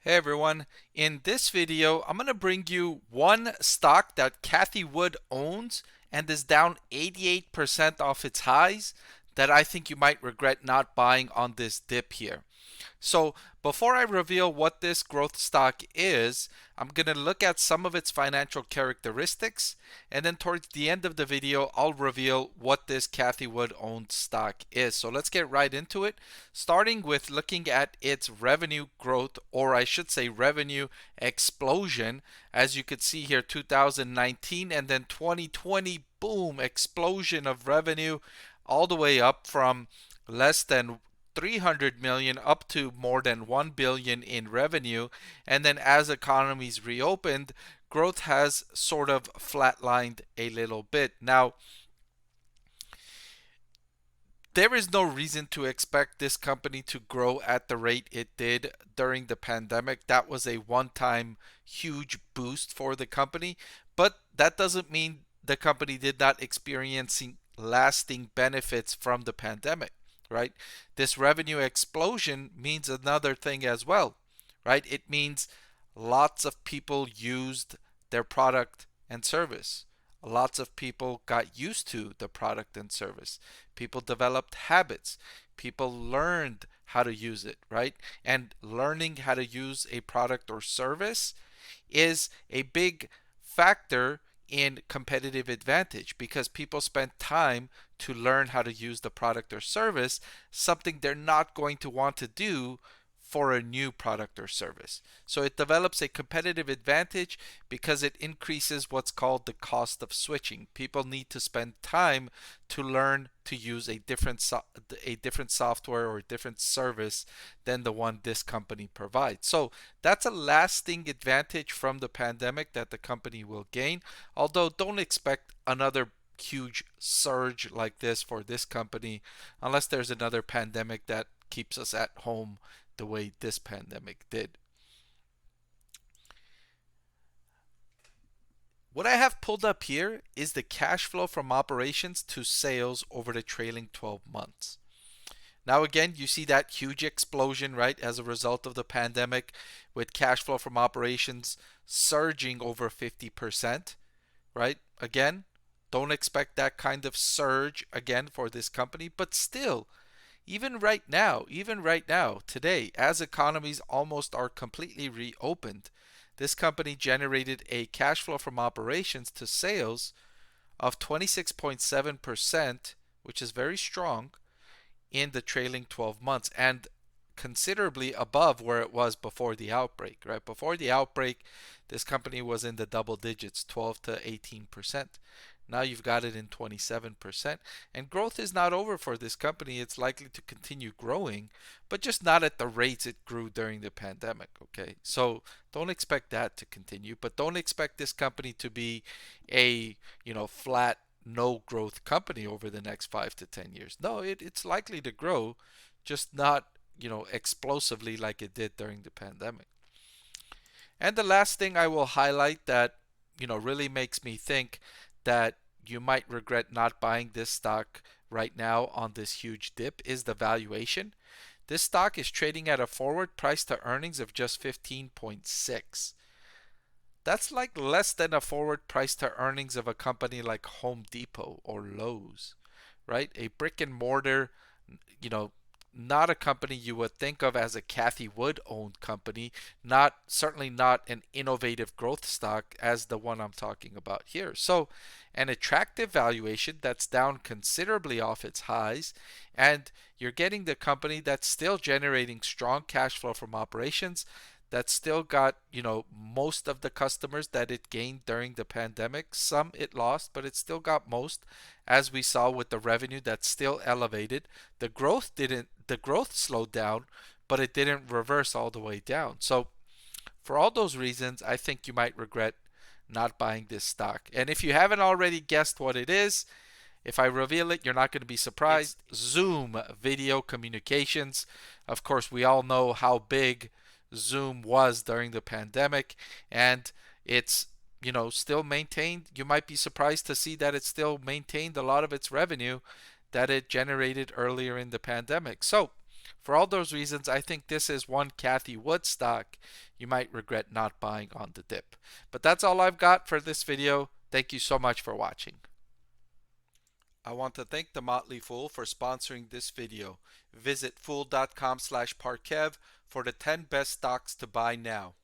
Hey everyone, in this video I'm going to bring you one stock that Cathie Wood owns and is down 88% off its highs that I think you might regret not buying on this dip here. So before I reveal what this growth stock is, I'm going to look at some of its financial characteristics, and then towards the end of the video, I'll reveal what this Cathie Wood owned stock is. So let's get right into it, starting with looking at its revenue growth, or I should say revenue explosion. As you could see here, 2019 and then 2020, boom, explosion of revenue all the way up from less than 300 million up to more than 1 billion in revenue. And then as economies reopened, growth has sort of flatlined a little bit. Now, there is no reason to expect this company to grow at the rate it did during the pandemic. That was a one-time huge boost for the company, but that doesn't mean the company did not experiencing lasting benefits from the pandemic, right? This revenue explosion means another thing as well, right? It means lots of people used their product and service. Lots of people got used to the product and service. People developed habits. People learned how to use it, right? And learning how to use a product or service is a big factor in competitive advantage because people spend time to learn how to use the product or service, something they're not going to want to do for a new product or service. So it develops a competitive advantage because it increases what's called the cost of switching. People need to spend time to learn to use a different software or a different service than the one this company provides. So that's a lasting advantage from the pandemic that the company will gain. Although don't expect another huge surge like this for this company unless there's another pandemic that keeps us at home the way this pandemic did. What I have pulled up here is the cash flow from operations to sales over the trailing 12 months. Now again, you see that huge explosion, right, as a result of the pandemic with cash flow from operations surging over 50%, right? Again, don't expect that kind of surge again for this company, but still, even right now, today, as economies almost are completely reopened, this company generated a cash flow from operations to sales of 26.7%, which is very strong in the trailing 12 months and considerably above where it was before the outbreak, right? Before the outbreak, this company was in the double digits, 12 to 18%. Now you've got it in 27%. And growth is not over for this company. It's likely to continue growing, but just not at the rates it grew during the pandemic. Okay. So don't expect that to continue, but don't expect this company to be a, flat, no growth company over the next 5 to 10 years. No, it's likely to grow, just not, explosively like it did during the pandemic. And the last thing I will highlight that, really makes me think that you might regret not buying this stock right now on this huge dip is the valuation. This stock is trading at a forward price to earnings of just 15.6. That's like less than a forward price to earnings of a company like Home Depot or Lowe's, right? A brick and mortar, you know, not a company you would think of as a Cathie Wood owned company, not certainly not an innovative growth stock as the one I'm talking about here. So, an attractive valuation that's down considerably off its highs, and you're getting the company that's still generating strong cash flow from operations, that still got, most of the customers that it gained during the pandemic. Some it lost, but it still got most, as we saw with the revenue that's still elevated. The growth slowed down, but it didn't reverse all the way down. So for all those reasons, I think you might regret not buying this stock. And if you haven't already guessed what it is, if I reveal it, you're not going to be surprised. It's Zoom Video Communications. Of course, we all know how big Zoom was during the pandemic, and it's still maintained. You might be surprised to see that it still maintained a lot of its revenue that it generated earlier in the pandemic. So For all those reasons, I think this is one Cathie Wood stock you might regret not buying on the dip. But that's all I've got for this video. Thank you so much for watching. I want to thank the Motley Fool for sponsoring this video. Visit fool.com/parkev for the 10 best stocks to buy now.